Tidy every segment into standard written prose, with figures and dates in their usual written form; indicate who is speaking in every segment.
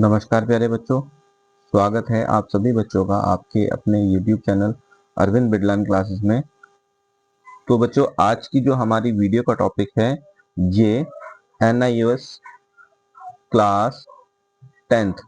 Speaker 1: नमस्कार प्यारे बच्चों, स्वागत है आप सभी बच्चों का आपके अपने YouTube channel Arvind Bidlan classes में। तो बच्चों, आज की जो हमारी वीडियो का टॉपिक है ये NIOS क्लास 10th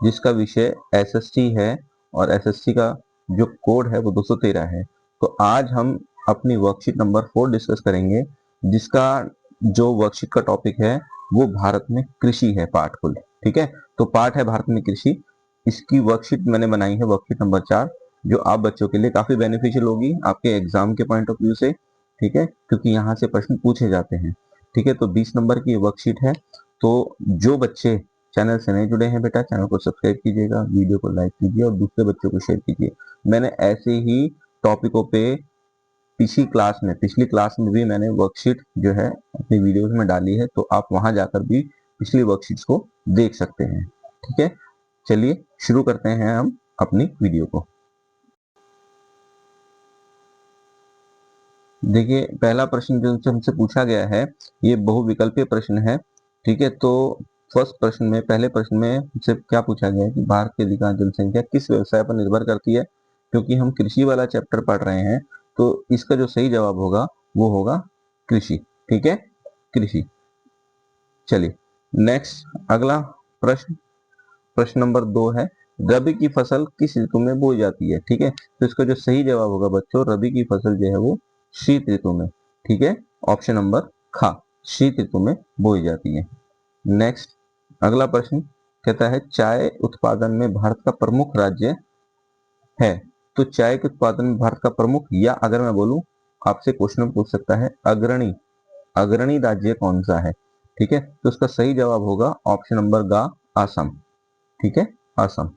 Speaker 1: जिसका विषय SST है और SST का जो कोड है वो 213 है। तो आज हम अपनी वर्कशीट नंबर 4 डिस्कस करेंगे, जिसका जो वर्कशीट का टॉपिक है वो भारत में कृषि है पाठ कुल। ठीक है, तो पाठ है भारत में कृषि। इसकी वर्कशीट मैंने बनाई है वर्कशीट नंबर 4, जो आप बच्चों के लिए काफी बेनिफिशियल होगी आपके एग्जाम के पॉइंट ऑफ व्यू से। ठीक है, क्योंकि यहाँ से प्रश्न पूछे जाते हैं। ठीक है, तो 20 नंबर की वर्कशीट है। तो जो बच्चे चैनल से नहीं जुड़े हैं बेटा, चैनल को सब्सक्राइब कीजिएगा, वीडियो को लाइक कीजिए और दूसरे बच्चों को शेयर कीजिए। मैंने ऐसे ही टॉपिकों पे पिछली क्लास में भी मैंने वर्कशीट जो है अपनी वीडियोस में डाली है, तो आप वहां जाकर भी पिछली वर्कशीट्स को देख सकते हैं। ठीक है, चलिए शुरू करते हैं हम अपनी वीडियो को। देखिए, पहला प्रश्न जो हमसे पूछा गया है ये बहुविकल्पीय प्रश्न है। ठीक है, तो फर्स्ट प्रश्न में, पहले प्रश्न में हमसे क्या पूछा गया है कि भारत की अधिकांश जनसंख्या किस व्यवसाय पर निर्भर करती है। क्योंकि हम कृषि वाला चैप्टर पढ़ रहे हैं, तो इसका जो सही जवाब होगा वो होगा कृषि। ठीक है, कृषि। चलिए नेक्स्ट, अगला प्रश्न, प्रश्न नंबर 2 है, रबी की फसल किस ऋतु में बोई जाती है। ठीक है, तो इसका जो सही जवाब होगा बच्चों, रबी की फसल जो है वो शीत ऋतु में। ठीक है, ऑप्शन नंबर खा, शीत ऋतु में बोई जाती है। नेक्स्ट, अगला प्रश्न कहता है चाय उत्पादन में भारत का प्रमुख राज्य है। तो चाय के उत्पादन में भारत का प्रमुख, या अगर मैं बोलूं, आपसे क्वेश्चन पूछ सकता है अग्रणी, अग्रणी राज्य कौन सा है। ठीक है, तो इसका सही जवाब होगा ऑप्शन नंबर गा, असम। ठीक है, असम।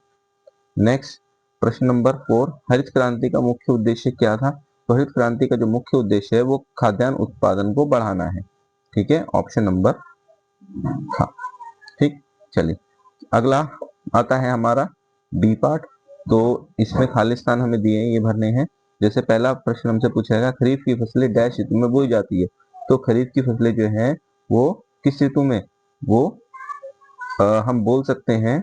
Speaker 1: नेक्स्ट, प्रश्न नंबर 4, हरित क्रांति का मुख्य उद्देश्य क्या था। तो हरित क्रांति का जो मुख्य उद्देश्य है वो खाद्यान्न उत्पादन को बढ़ाना है। ठीक है, ऑप्शन नंबर हाँ। ठीक, चलिए अगला आता है हमारा बी पार्ट। तो इसमें खालिस्तान हमें दिए हैं, ये भरने हैं। जैसे पहला प्रश्न हमसे पूछेगा खरीफ की फसलें डैश ऋतु में बोई जाती है। तो खरीफ की फसलें जो हैं वो किस ऋतु में, वो हम बोल सकते हैं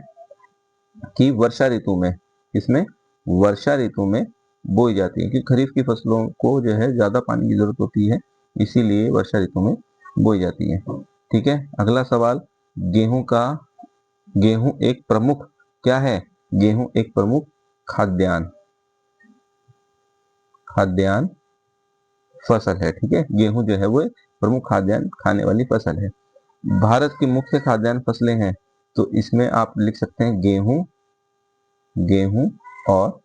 Speaker 1: कि वर्षा ऋतु में। इसमें वर्षा ऋतु में बोई जाती है, क्योंकि खरीफ की फसलों को जो है ज्यादा पानी की जरूरत होती है, इसीलिए वर्षा ऋतु में बोई जाती है। ठीक है, अगला सवाल, गेहूं का, गेहूं एक प्रमुख क्या है। गेहूं एक प्रमुख खाद्यान्न, खाद्यान्न फसल है। ठीक है, गेहूं जो है वो एक प्रमुख खाद्यान्न खाने वाली फसल है। भारत की मुख्य खाद्यान्न फसलें हैं, तो इसमें आप लिख सकते हैं गेहूं, गेहूं और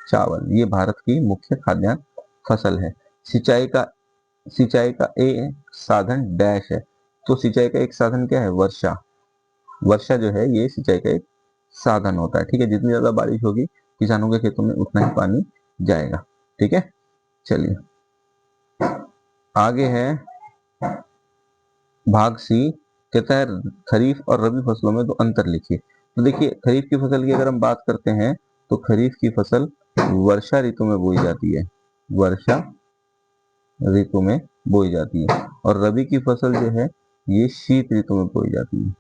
Speaker 1: चावल, ये भारत की मुख्य खाद्यान्न फसल है। सिंचाई का, सिंचाई का एक साधन डैश है। तो सिंचाई का एक साधन क्या है, वर्षा। वर्षा जो है ये सिंचाई का एक साधन होता है। ठीक है, जितनी ज्यादा बारिश होगी किसानों के खेतों में उतना ही पानी जाएगा। ठीक है, चलिए आगे है भाग सी, कहता है खरीफ और रबी फसलों में तो अंतर लिखिए। तो देखिए, खरीफ की फसल की अगर हम बात करते हैं तो खरीफ की फसल वर्षा ऋतु में बोई जाती है, वर्षा ऋतु में बोई जाती है। और रबी की फसल जो है ये शीत ऋतु में बोई जाती है,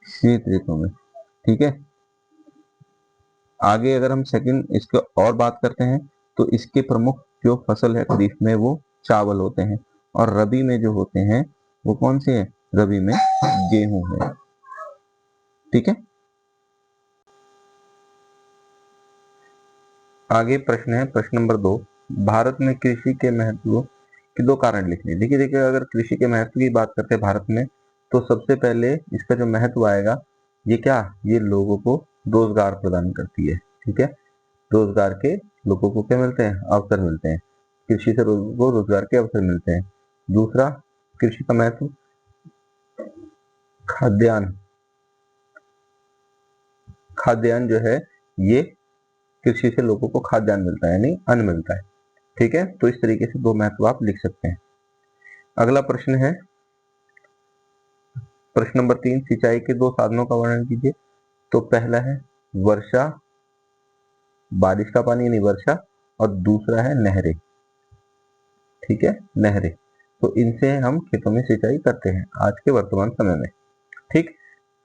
Speaker 1: शीत ऋतु में। ठीक है, आगे अगर हम सेकंड इसके और बात करते हैं तो इसके प्रमुख जो फसल है खरीफ में वो चावल होते हैं, और रबी में जो होते हैं वो कौन से हैं, रबी में गेहूं है। ठीक है, आगे प्रश्न है प्रश्न नंबर 2, भारत में कृषि के महत्व के 2 कारण लिखने। देखिए देखिए, अगर कृषि के महत्व की बात करते हैं भारत में, तो सबसे पहले इसका जो महत्व आएगा ये क्या, ये लोगों को रोजगार प्रदान करती है। ठीक है, रोजगार के, लोगों को क्या मिलते हैं, अवसर मिलते हैं। कृषि से लोगों को रोजगार के अवसर मिलते हैं। दूसरा, कृषि का महत्व, खाद्यान्न, खाद्यान्न जो है ये कृषि से लोगों को खाद्यान्न मिलता है, यानी अन्न मिलता है। ठीक है, तो इस तरीके से 2 महत्व आप लिख सकते हैं। अगला प्रश्न है प्रश्न नंबर 3, सिंचाई के 2 साधनों का वर्णन कीजिए। तो पहला है वर्षा, बारिश का पानी यानी वर्षा, और दूसरा है नहरें। ठीक है, नहरें, तो इनसे हम खेतों में सिंचाई करते हैं आज के वर्तमान समय में। ठीक,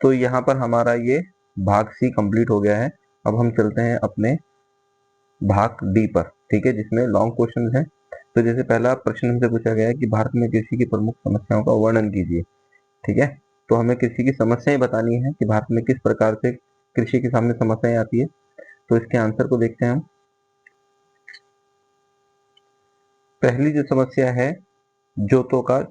Speaker 1: तो यहाँ पर हमारा ये भाग सी कंप्लीट हो गया है। अब हम चलते हैं अपने भाग डी पर, ठीक है, जिसमें लॉन्ग क्वेश्चन है। तो जैसे पहला प्रश्न हमसे पूछा गया है कि भारत में कृषि की प्रमुख समस्याओं का वर्णन कीजिए, ठीक है। तो हमें कृषि की समस्याएं बतानी है कि भारत में किस प्रकार से कृषि के सामने समस्याएं आती है। तो इसके आंसर को देखते हैं हम। पहली जो समस्या है, जोतों का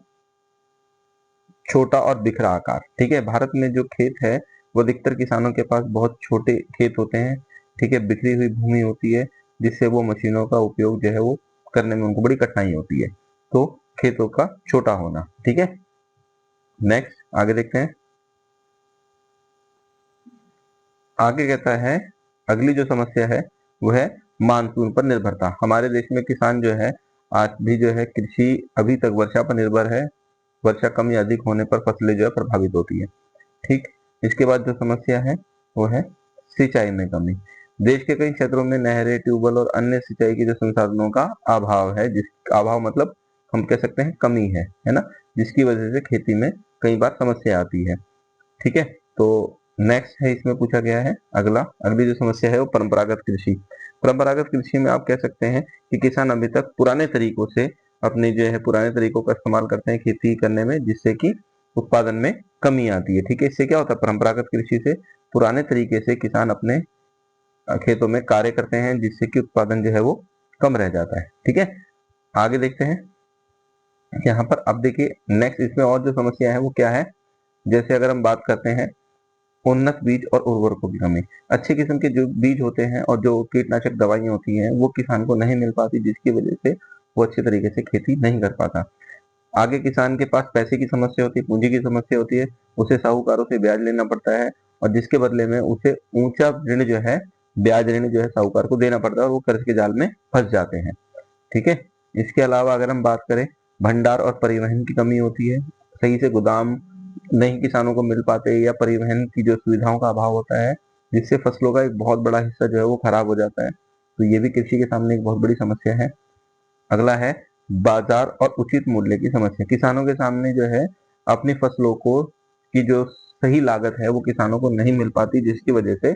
Speaker 1: छोटा और बिखरा आकार, ठीक है। भारत में जो खेत है वो अधिकतर किसानों के पास बहुत छोटे खेत होते हैं, ठीक है, बिखरी हुई भूमि होती है, जिससे वो मशीनों का उपयोग जो है वो करने में उनको बड़ी कठिनाई होती है। तो खेतों का छोटा होना, ठीक है। नेक्स्ट आगे देखते हैं। आगे कहता है, अगली जो समस्या है वो है मानसून पर निर्भरता। हमारे देश में किसान जो है आज भी जो है कृषि अभी तक वर्षा पर निर्भर है। वर्षा कम या अधिक होने पर फसलें जो है प्रभावित होती है, ठीक। इसके बाद जो समस्या है वो है सिंचाई में कमी। देश के कई क्षेत्रों में नहरें, ट्यूबवेल और अन्य सिंचाई के जो संसाधनों का अभाव है, जिस अभाव मतलब हम कह सकते हैं कमी है ना, जिसकी वजह से खेती में कई बार समस्या आती है, ठीक है। तो नेक्स्ट है, इसमें पूछा गया है अगली जो समस्या है वो परंपरागत कृषि। परंपरागत कृषि में आप कह सकते हैं कि किसान अभी तक पुराने तरीकों से अपने जो है पुराने तरीकों का इस्तेमाल करते हैं खेती करने में, जिससे कि उत्पादन में कमी आती है, ठीक है। इससे क्या होता है, परंपरागत कृषि से पुराने तरीके से किसान अपने खेतों में कार्य करते हैं, जिससे कि उत्पादन जो है वो कम रह जाता है, ठीक है। आगे देखते हैं। यहाँ पर अब देखिए नेक्स्ट इसमें और जो समस्या है वो क्या है, जैसे अगर हम बात करते हैं उन्नत बीज और उर्वरकों की कमी। अच्छे किस्म के जो बीज होते हैं और जो कीटनाशक दवाइयां होती हैं वो किसान को नहीं मिल पाती, जिसकी वजह से वो अच्छे तरीके से खेती नहीं कर पाता। आगे किसान के पास पैसे की समस्या होती है, पूंजी की समस्या होती है, उसे साहूकारों से ब्याज लेना पड़ता है और जिसके बदले में उसे ऊंचा ऋण जो है, ब्याज ऋण जो है साहूकार को देना पड़ता है और वो कर्ज के जाल में फंस जाते हैं, ठीक है। इसके अलावा अगर हम बात करें, भंडार और परिवहन की कमी होती है, सही से गोदाम नहीं किसानों को मिल पाते या परिवहन की जो सुविधाओं का अभाव होता है, जिससे फसलों का एक बहुत बड़ा हिस्सा जो है वो खराब हो जाता है। तो ये भी कृषि के सामने एक बहुत बड़ी समस्या है। अगला है बाजार और उचित मूल्य की समस्या। किसानों के सामने जो है अपनी फसलों को की जो सही लागत है वो किसानों को नहीं मिल पाती, जिसकी वजह से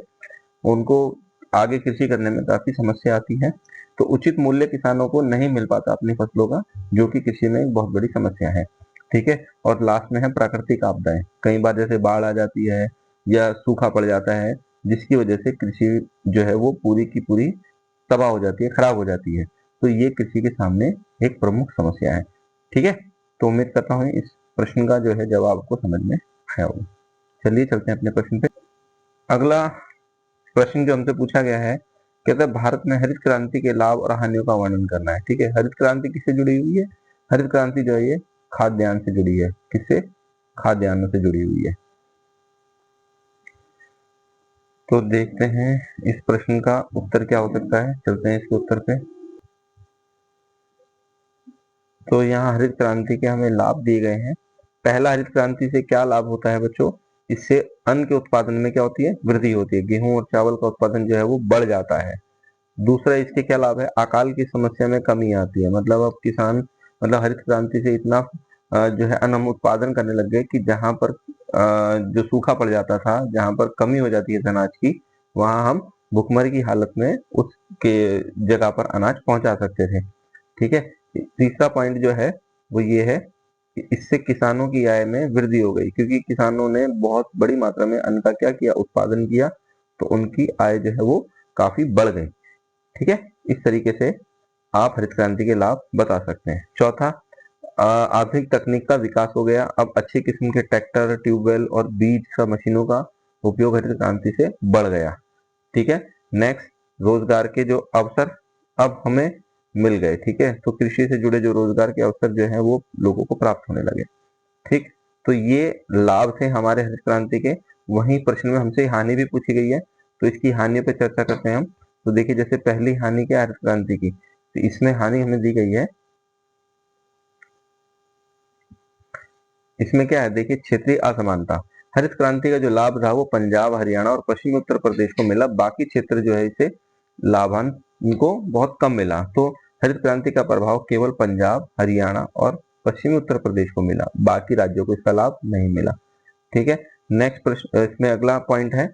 Speaker 1: उनको आगे कृषि करने में काफी समस्या आती है। तो उचित मूल्य किसानों को नहीं मिल पाता अपनी फसलों का, जो कि कृषि में एक बहुत बड़ी समस्या है, ठीक है। और लास्ट में है प्राकृतिक आपदाएं। कई बार जैसे बाढ़ आ जाती है या सूखा पड़ जाता है, जिसकी वजह से कृषि जो है वो पूरी की पूरी तबाह हो जाती है, खराब हो जाती है। तो ये कृषि के सामने एक प्रमुख समस्या है, ठीक है। तो उम्मीद करता हूँ इस प्रश्न का जो है जवाब आपको समझ में आया होगा। चलिए चलते हैं अपने प्रश्न पे। अगला प्रश्न जो हमसे पूछा गया है, कहता है भारत में हरित क्रांति के लाभ और हानियों का वर्णन करना है, ठीक है। हरित क्रांति किससे जुड़ी हुई है, हरित क्रांति जो है ये खाद्यान्न से जुड़ी है। किससे, खाद्यान्न से जुड़ी हुई है। तो देखते हैं इस प्रश्न का उत्तर क्या हो सकता है, चलते हैं इसके उत्तर पे। तो यहाँ हरित क्रांति के हमें लाभ दिए गए हैं। पहला, हरित क्रांति से क्या लाभ होता है बच्चों, इससे अन्न के उत्पादन में क्या होती है, वृद्धि होती है। गेहूं और चावल का उत्पादन जो है वो बढ़ जाता है। दूसरा, इसके क्या लाभ है, अकाल की समस्या में कमी आती है। मतलब अब किसान हरित क्रांति से इतना जो है अन्न हम उत्पादन करने लग गए कि जहां पर जो सूखा पड़ जाता था, जहां पर कमी हो जाती है अनाज की, वहां हम भुखमरी की हालत में उसके जगह पर अनाज पहुंचा सकते थे, ठीक है। तीसरा पॉइंट जो है वो ये है कि इससे किसानों की आय में वृद्धि हो गई, क्योंकि किसानों ने बहुत बड़ी मात्रा में अन्न का क्या किया, उत्पादन किया, तो उनकी आय जो है वो काफी बढ़ गई, ठीक है। इस तरीके से आप हरित क्रांति के लाभ बता सकते हैं। चौथा, आधुनिक तकनीक का विकास हो गया। अब अच्छी किस्म के ट्रैक्टर, ट्यूबवेल और बीज का मशीनों का उपयोग हरित क्रांति से बढ़ गया, ठीक है। नेक्स्ट, रोजगार के जो अवसर अब हमें मिल गए, ठीक है। तो कृषि से जुड़े जो रोजगार के अवसर जो है वो लोगों को प्राप्त होने लगे, ठीक। तो ये लाभ थे हमारे हरित क्रांति के। वहीं प्रश्न में हमसे हानि भी पूछी गई है, तो इसकी हानि पे चर्चा करते हैं हम। तो देखिए, जैसे पहली हानि क्या है हरित क्रांति की, तो इसमें हानि हमें दी गई है। इसमें क्या है, देखिए, क्षेत्रीय असमानता। हरित क्रांति का जो लाभ था वो पंजाब, हरियाणा और पश्चिमी उत्तर प्रदेश को मिला। बाकी क्षेत्र जो है इसे लाभांश इनको बहुत कम मिला। तो हरित क्रांति का प्रभाव केवल पंजाब, हरियाणा और पश्चिमी उत्तर प्रदेश को मिला, बाकी राज्यों को इसका लाभ नहीं मिला, ठीक है। नेक्स्ट प्रश्न, इसमें अगला पॉइंट है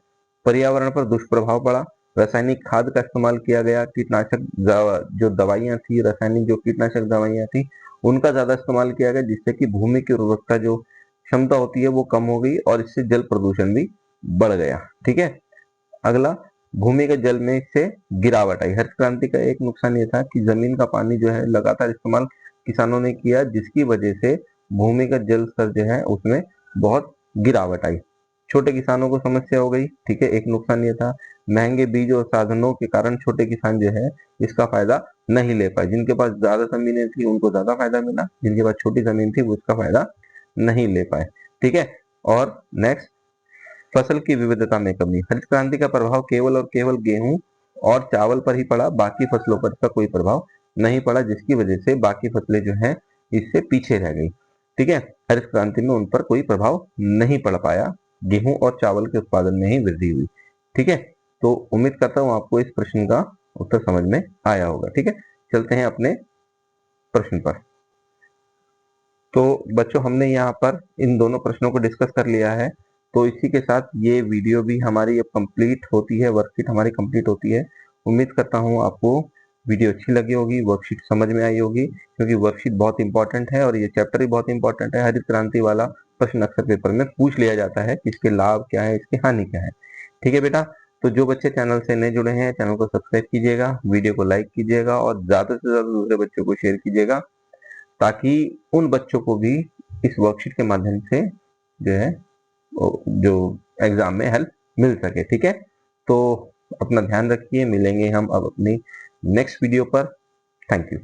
Speaker 1: पर्यावरण पर दुष्प्रभाव पड़ा, रासायनिक खाद का इस्तेमाल किया गया, कीटनाशक जो दवाइयां थी, रासायनिक जो कीटनाशक दवाइयां थी उनका ज्यादा इस्तेमाल किया गया, जिससे कि भूमि की उर्वरकता जो क्षमता होती है वो कम हो गई और इससे जल प्रदूषण भी बढ़ गया। ठीक है। अगला, भूमि के जल में से गिरावट आई। हरित क्रांति का एक नुकसान ये था कि जमीन का पानी जो है लगातार इस्तेमाल किसानों ने किया, जिसकी वजह से भूमि का जल स्तर जो है उसमें बहुत गिरावट आई। छोटे किसानों को समस्या हो गई। ठीक है, एक नुकसान ये था। महंगे बीज और साधनों के कारण छोटे किसान जो है इसका फायदा नहीं ले पाए। जिनके पास ज्यादा जमीनें थी उनको ज्यादा फायदा मिला, जिनके पास छोटी जमीन थी वो इसका फायदा नहीं ले पाए। ठीक है। और नेक्स्ट, फसल की विविधता में कमी। हरित क्रांति का प्रभाव केवल और केवल गेहूं और चावल पर ही पड़ा, बाकी फसलों पर इसका कोई प्रभाव नहीं पड़ा, जिसकी वजह से बाकी फसलें जो हैं इससे पीछे रह गई। ठीक है। हरित क्रांति में उन पर कोई प्रभाव नहीं पड़ पाया, गेहूं और चावल के उत्पादन में ही वृद्धि हुई। ठीक है। तो उम्मीद करता हूं आपको इस प्रश्न का उत्तर समझ में आया होगा। ठीक है, चलते हैं अपने प्रश्न पर। तो बच्चों, हमने यहाँ पर इन दोनों प्रश्नों को डिस्कस कर लिया है। तो इसी के साथ ये वीडियो भी हमारी अब कंप्लीट होती है, वर्कशीट हमारी कंप्लीट होती है। उम्मीद करता हूँ आपको वीडियो अच्छी लगी होगी, वर्कशीट समझ में आई होगी, क्योंकि वर्कशीट बहुत इंपॉर्टेंट है और ये चैप्टर भी बहुत इंपॉर्टेंट है। हरित क्रांति वाला प्रश्न अक्सर पेपर में पूछ लिया जाता है कि इसके लाभ क्या है, इसकी हानि क्या है। ठीक है बेटा, तो जो बच्चे चैनल से नए जुड़े हैं चैनल को सब्सक्राइब कीजिएगा, वीडियो को लाइक कीजिएगा और ज्यादा से ज्यादा दूसरे बच्चों को शेयर कीजिएगा, ताकि उन बच्चों को भी इस वर्कशीट के माध्यम से जो है जो एग्जाम में हेल्प मिल सके। ठीक है, तो अपना ध्यान रखिए, मिलेंगे हम अब अपनी नेक्स्ट वीडियो पर। Thank you.